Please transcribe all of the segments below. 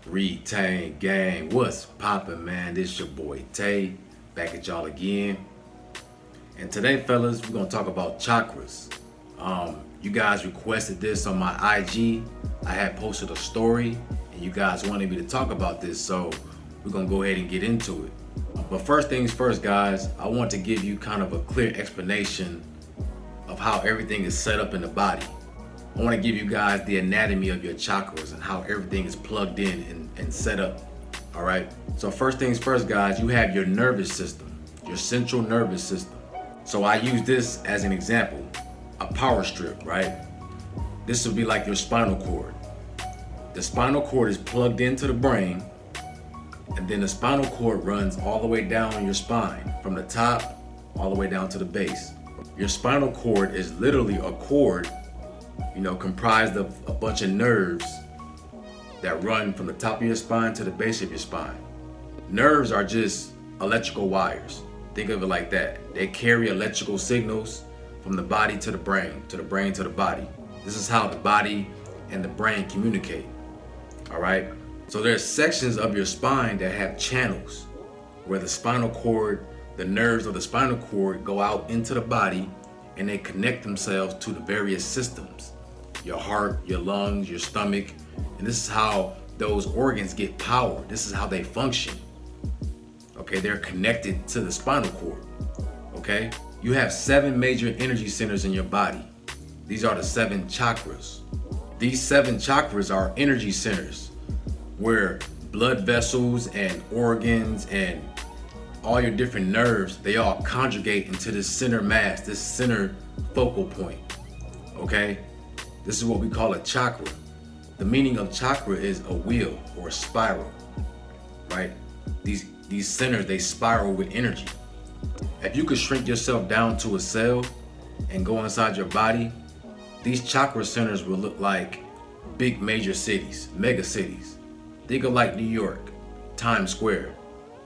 Retain gang, what's poppin', man? This your boy Tay, back at y'all again. And today, fellas, we're gonna talk about chakras. You guys requested this on my IG. I had posted a story, and you guys wanted me to talk about this, so we're gonna go ahead and get into it. But first things first, guys, I want to give you kind of a clear explanation of how everything is set up in the body. I want to give you guys the anatomy of your chakras and how everything is plugged in and set up. All right. So first things first, guys, you have your nervous system, your central nervous system. So I use this as an example, a power strip, right? This would be like your spinal cord. The spinal cord is plugged into the brain, and then the spinal cord runs all the way down your spine, from the top all the way down to the base. Your spinal cord is literally a cord, comprised of a bunch of nerves that run from the top of your spine to the base of your spine. Nerves are just electrical wires. Think of it like that. They carry electrical signals from the body to the brain, to the brain to the body. This is how the body and the brain communicate. All right. So there's sections of your spine that have channels where the spinal cord, the nerves of the spinal cord go out into the body and they connect themselves to the various systems. Your heart, your lungs, your stomach. And this is how those organs get power. This is how they function. Okay, they're connected to the spinal cord. Okay, you have 7 major energy centers in your body. These are the 7 chakras. These 7 chakras are energy centers where blood vessels and organs and all your different nerves, they all conjugate into this center mass, this center focal point. Okay, this is what we call a chakra. The meaning of chakra is a wheel or a spiral, right? These centers, they spiral with energy. If you could shrink yourself down to a cell and go inside your body, these chakra centers will look like big major cities, mega cities. Think of like New York, Times Square.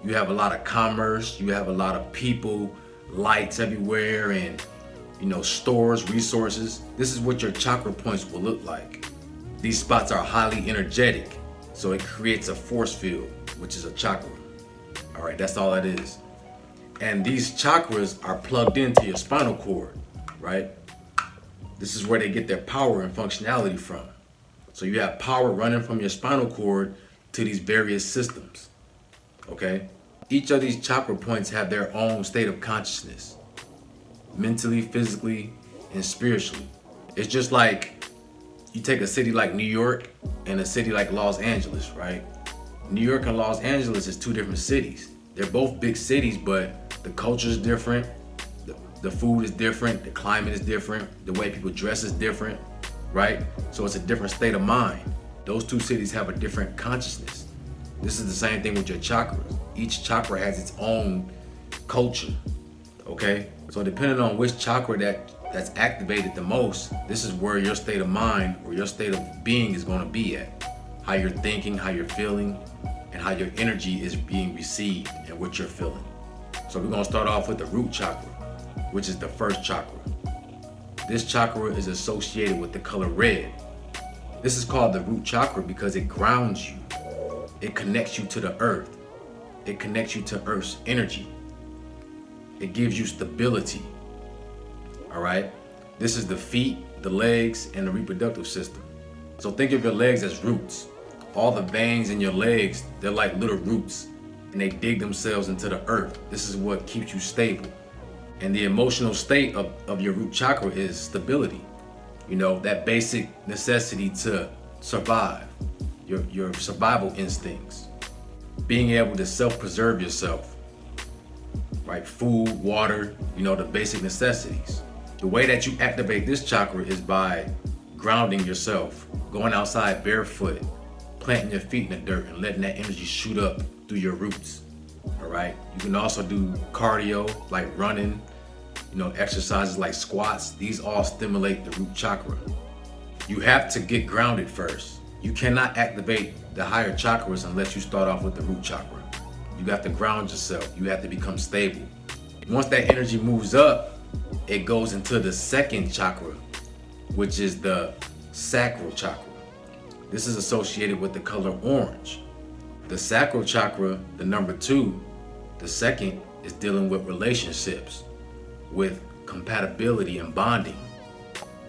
You have a lot of commerce, you have a lot of people, lights everywhere, and stores, resources. This is what your chakra points will look like. These spots are highly energetic, so it creates a force field, which is a chakra. All right, that's all it is. And these chakras are plugged into your spinal cord, right? This is where they get their power and functionality from. So you have power running from your spinal cord to these various systems, okay? Each of these chakra points have their own state of consciousness, mentally, physically, and spiritually. It's just like you take a city like New York and a city like Los Angeles, right? New York and Los Angeles is 2 different cities. They're both big cities, but the culture is different, the food is different, the climate is different, the way people dress is different, right? So it's a different state of mind. Those 2 cities have a different consciousness. This is the same thing with your chakras. Each chakra has its own culture, okay? So depending on which chakra that's activated the most, this is where your state of mind or your state of being is going to be at. How you're thinking, how you're feeling, and how your energy is being received and what you're feeling. So we're going to start off with the root chakra, which is the first chakra. This chakra is associated with the color red. This is called the root chakra because it grounds you. It connects you to the earth. It connects you to Earth's energy. It gives you stability. All right? This is the feet, the legs, and the reproductive system. So think of your legs as roots. All the veins in your legs, they're like little roots, and they dig themselves into the earth. This is what keeps you stable. And the emotional state of your root chakra is stability. That basic necessity to survive, your survival instincts, being able to self-preserve yourself, right? Food, water, the basic necessities. The way that you activate this chakra is by grounding yourself, going outside barefoot, planting your feet in the dirt and letting that energy shoot up through your roots. All right. You can also do cardio, like running, exercises like squats. These all stimulate the root chakra. You have to get grounded first. You cannot activate the higher chakras unless you start off with the root chakra. You got to ground yourself. You have to become stable. Once that energy moves up, it goes into the second chakra, which is the sacral chakra. This is associated with the color orange. The sacral chakra, the number 2, the second, is dealing with relationships, with compatibility and bonding.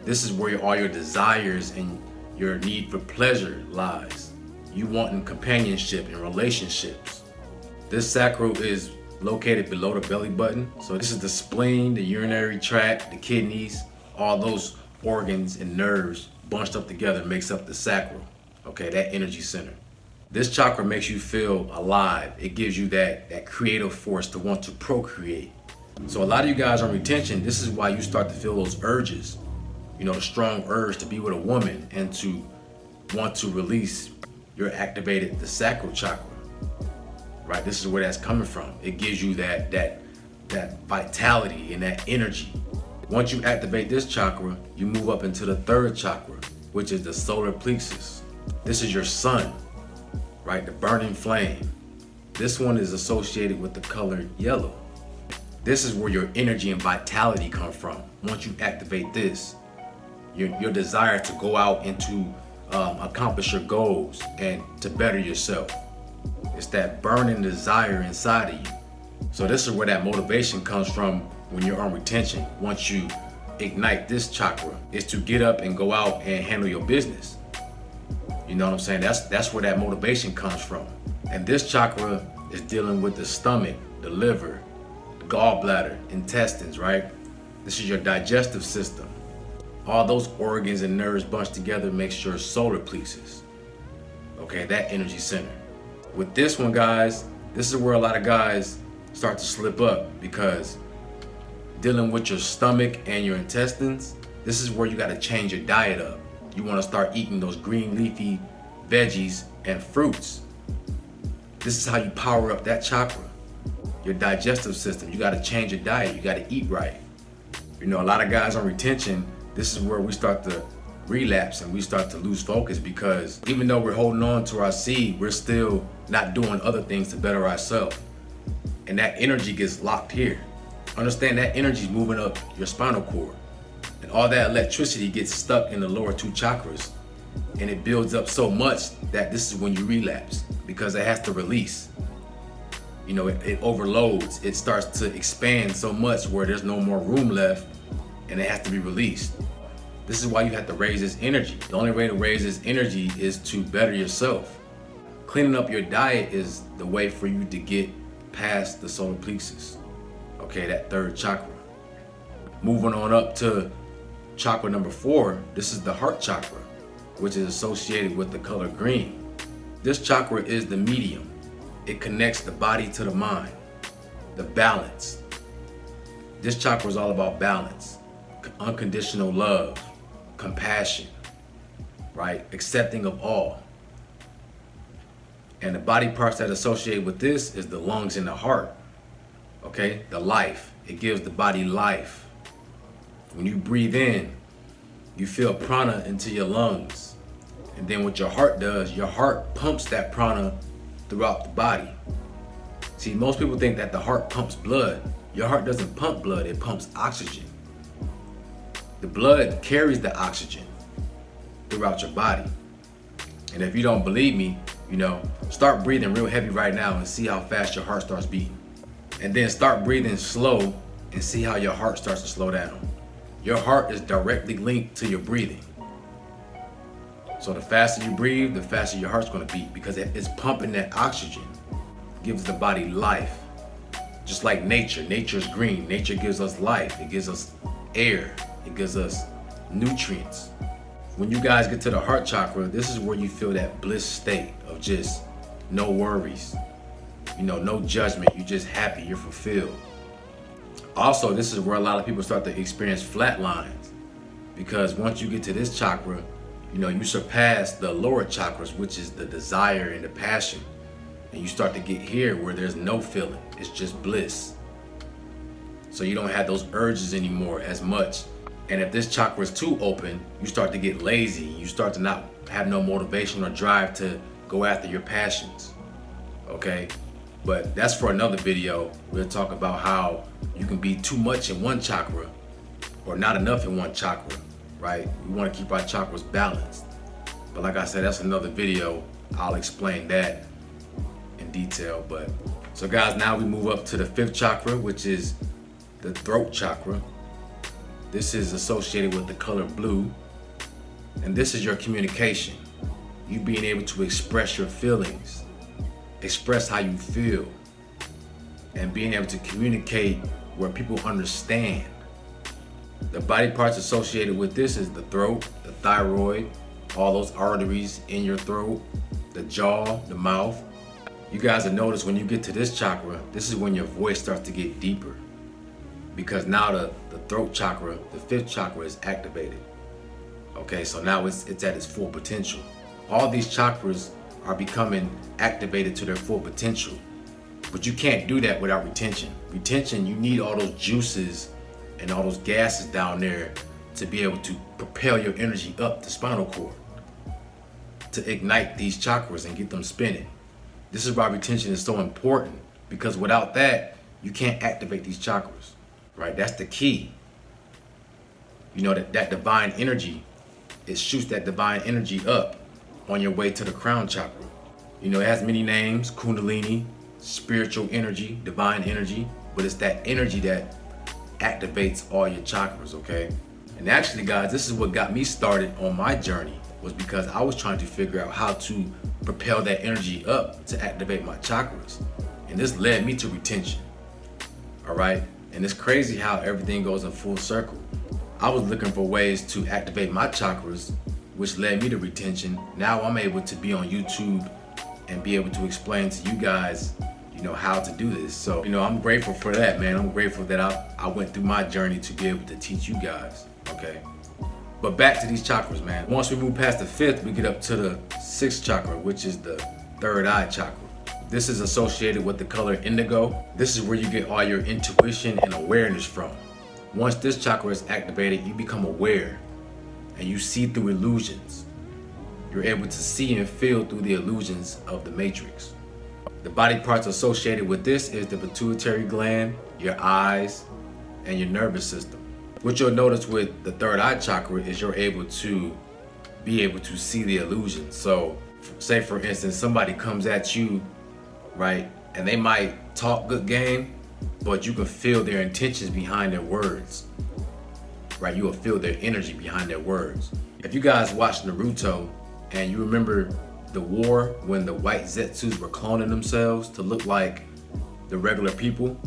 This is where all your desires and your need for pleasure lies. You wanting companionship and relationships. This sacral is located below the belly button. So this is the spleen, the urinary tract, the kidneys, all those organs and nerves bunched up together makes up the sacral. Okay, that energy center. This chakra makes you feel alive. It gives you that creative force to want to procreate. So a lot of you guys on retention, this is why you start to feel those urges. You know, the strong urge to be with a woman and to want to release your activated the sacral chakra. Right? This is where that's coming from. It gives you that vitality and that energy. Once you activate this chakra, you move up into the third chakra, which is the solar plexus. This is your sun, right? The burning flame. This one is associated with the color yellow. This is where your energy and vitality come from. Once you activate this, your desire to go out and to accomplish your goals and to better yourself. It's that burning desire inside of you. So this is where that motivation comes from when you're on retention. Once you ignite this chakra, is to get up and go out and handle your business. You know what I'm saying? That's where that motivation comes from. And this chakra is dealing with the stomach, the liver, the gallbladder, intestines, right? This is your digestive system. All those organs and nerves bunched together makes your solar plexus. Okay, that energy center. With this one, guys, this is where a lot of guys start to slip up, because dealing with your stomach and your intestines, this is where you got to change your diet up. You want to start eating those green leafy veggies and fruits. This is how you power up that chakra, your digestive system. You got to change your diet. You got to eat right. You know, a lot of guys on retention, this is where we start to relapse and we start to lose focus, because even though we're holding on to our seed, we're still not doing other things to better ourselves. And that energy gets locked here. Understand that energy is moving up your spinal cord. And all that electricity gets stuck in the lower 2 chakras. And it builds up so much that this is when you relapse, because it has to release. You know, it overloads. It starts to expand so much where there's no more room left and it has to be released. This is why you have to raise this energy. The only way to raise this energy is to better yourself. Cleaning up your diet is the way for you to get past the solar plexus. Okay, that third chakra. Moving on up to chakra number 4, this is the heart chakra, which is associated with the color green. This chakra is the medium. It connects the body to the mind, the balance. This chakra is all about balance, unconditional love, compassion, right? Accepting of all. And the body parts that associate with this is the lungs and the heart. Okay, the life. It gives the body life. When you breathe in, you feel prana into your lungs. And then what your heart does, your heart pumps that prana throughout the body. See, most people think that the heart pumps blood. Your heart doesn't pump blood, it pumps oxygen. The blood carries the oxygen throughout your body. And if you don't believe me, you know, start breathing real heavy right now and see how fast your heart starts beating. And then start breathing slow and see how your heart starts to slow down. Your heart is directly linked to your breathing. So the faster you breathe, the faster your heart's gonna beat, because it's pumping that oxygen, gives the body life. Just like nature. Nature's green. Nature gives us life. It gives us air. It gives us nutrients. When you guys get to the heart chakra, this is where you feel that bliss state of just no worries. You know, no judgment. You're just happy. You're fulfilled. Also, this is where a lot of people start to experience flat lines, because once you get to this chakra, you know, you surpass the lower chakras, which is the desire and the passion. And you start to get here where there's no feeling. It's just bliss. So you don't have those urges anymore as much. And if this chakra is too open, you start to get lazy. You start to not have no motivation or drive to go after your passions. Okay? But that's for another video. We'll talk about how you can be too much in one chakra or not enough in one chakra, right? We want to keep our chakras balanced. But like I said, that's another video. I'll explain that in detail. But so guys, now we move up to the 5th chakra, which is the throat chakra. This is associated with the color blue. And this is your communication. You being able to express your feelings, express how you feel, and being able to communicate where people understand. The body parts associated with this is the throat, the thyroid, all those arteries in your throat, the jaw, the mouth. You guys will notice when you get to this chakra, this is when your voice starts to get deeper, because now the throat chakra, the 5th chakra, is activated. Okay, so now it's at its full potential. All these chakras are becoming activated to their full potential. But you can't do that without retention. Retention, you need all those juices and all those gases down there to be able to propel your energy up the spinal cord, to ignite these chakras and get them spinning. This is why retention is so important, because without that, you can't activate these chakras, right? That's the key. You know, that divine energy, it shoots that divine energy up on your way to the crown chakra. You know, it has many names: Kundalini, spiritual energy, divine energy, but it's that energy that activates all your chakras, okay? And actually, guys, this is what got me started on my journey, was because I was trying to figure out how to propel that energy up to activate my chakras. And this led me to retention, all right? And it's crazy how everything goes in full circle. I was looking for ways to activate my chakras, which led me to retention. Now I'm able to be on YouTube and be able to explain to you guys, you know, how to do this. So, you know, I'm grateful for that, man. I'm grateful that I went through my journey to be able to teach you guys, okay? But back to these chakras, man. Once we move past the 5th, we get up to the 6th chakra, which is the 3rd eye chakra. This is associated with the color indigo. This is where you get all your intuition and awareness from. Once this chakra is activated, you become aware and you see through illusions. You're able to see and feel through the illusions of the matrix. The body parts associated with this is the pituitary gland, your eyes, and your nervous system. What you'll notice with the 3rd eye chakra is you're able to see the illusions. So say for instance, somebody comes at you, right? And they might talk good game, but you can feel their intentions behind their words, right? You will feel their energy behind their words. If you guys watch Naruto and you remember the war when the white Zetsus were cloning themselves to look like the regular people,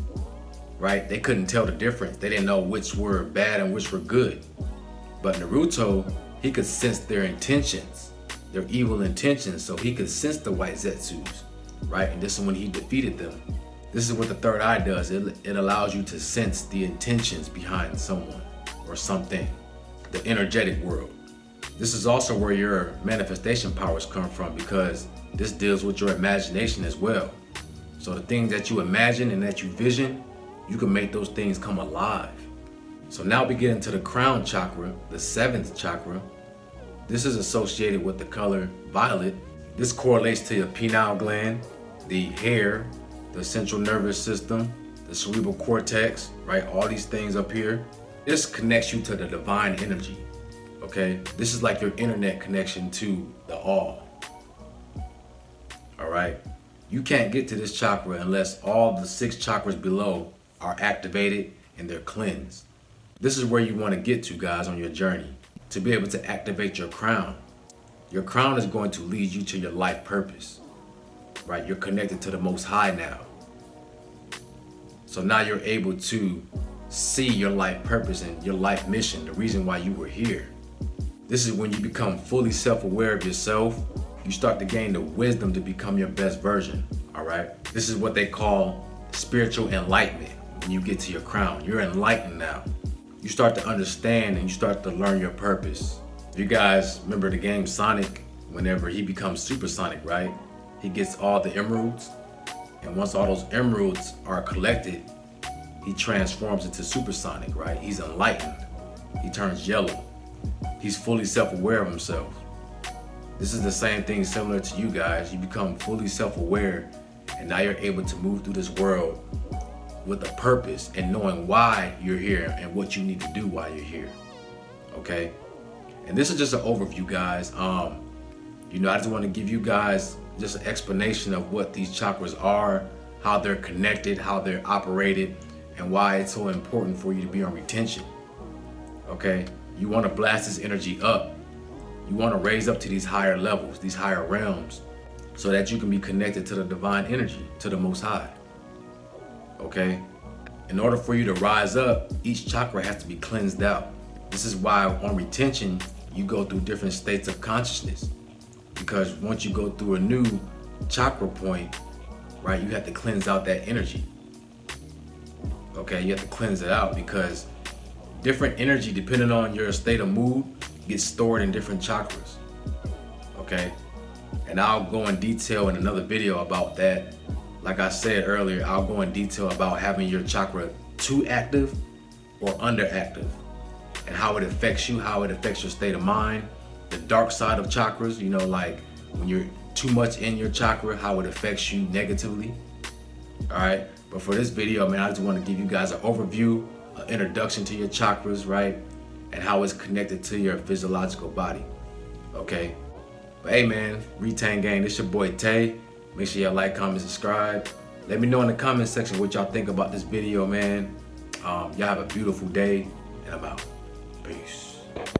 right? They couldn't tell the difference. They didn't know which were bad and which were good. But Naruto, he could sense their intentions, their evil intentions. So he could sense the white Zetsus, right? And this is when he defeated them. This is what the 3rd eye does. It allows you to sense the intentions behind someone or something, the energetic world. This is also where your manifestation powers come from, because this deals with your imagination as well. So the things that you imagine and that you vision, you can make those things come alive. So now we get into the crown chakra, the 7th chakra. This is associated with the color violet. This correlates to your pineal gland, the hair, the central nervous system, the cerebral cortex, right? All these things up here. This connects you to the divine energy, okay? This is like your internet connection to the all right? You can't get to this chakra unless all the 6 chakras below are activated and they're cleansed. This is where you want to get to, guys, on your journey, to be able to activate your crown. Your crown is going to lead you to your life purpose, right? You're connected to the Most High now. So now you're able to see your life purpose and your life mission, the reason why you were here. This is when you become fully self-aware of yourself. You start to gain the wisdom to become your best version, all right? This is what they call spiritual enlightenment. When you get to your crown, you're enlightened now. You start to understand and you start to learn your purpose. You guys remember the game Sonic? Whenever he becomes supersonic, right? He gets all the emeralds, and once all those emeralds are collected, he transforms into supersonic, right? He's enlightened. He turns yellow. He's fully self-aware of himself. This is the same thing similar to you guys. You become fully self-aware And now you're able to move through this world with a purpose and knowing why you're here and what you need to do while you're here. Okay? And this is just an overview, guys. I just want to give you guys just an explanation of what these chakras are, how they're connected, how they're operated, and why it's so important for you to be on retention. Okay? You want to blast this energy up. You want to raise up to these higher levels, these higher realms, so that you can be connected to the divine energy, to the Most High. Okay? In order for you to rise up, each chakra has to be cleansed out. This is why on retention, you go through different states of consciousness. Because once you go through a new chakra point, right, you have to cleanse out that energy. Okay, you have to cleanse it out because different energy, depending on your state of mood, gets stored in different chakras. Okay? And I'll go in detail in another video about that. Like I said earlier, I'll go in detail about having your chakra too active or underactive and how it affects you, how it affects your state of mind. The dark side of chakras, like when you're too much in your chakra, how it affects you negatively. All right. But for this video, man, I just want to give you guys an overview, an introduction to your chakras, right? And how it's connected to your physiological body. Okay. But hey, man, Retain Gang, this your boy Tay. Make sure y'all like, comment, subscribe. Let me know in the comment section what y'all think about this video, man. Y'all have a beautiful day, and I'm out. Peace.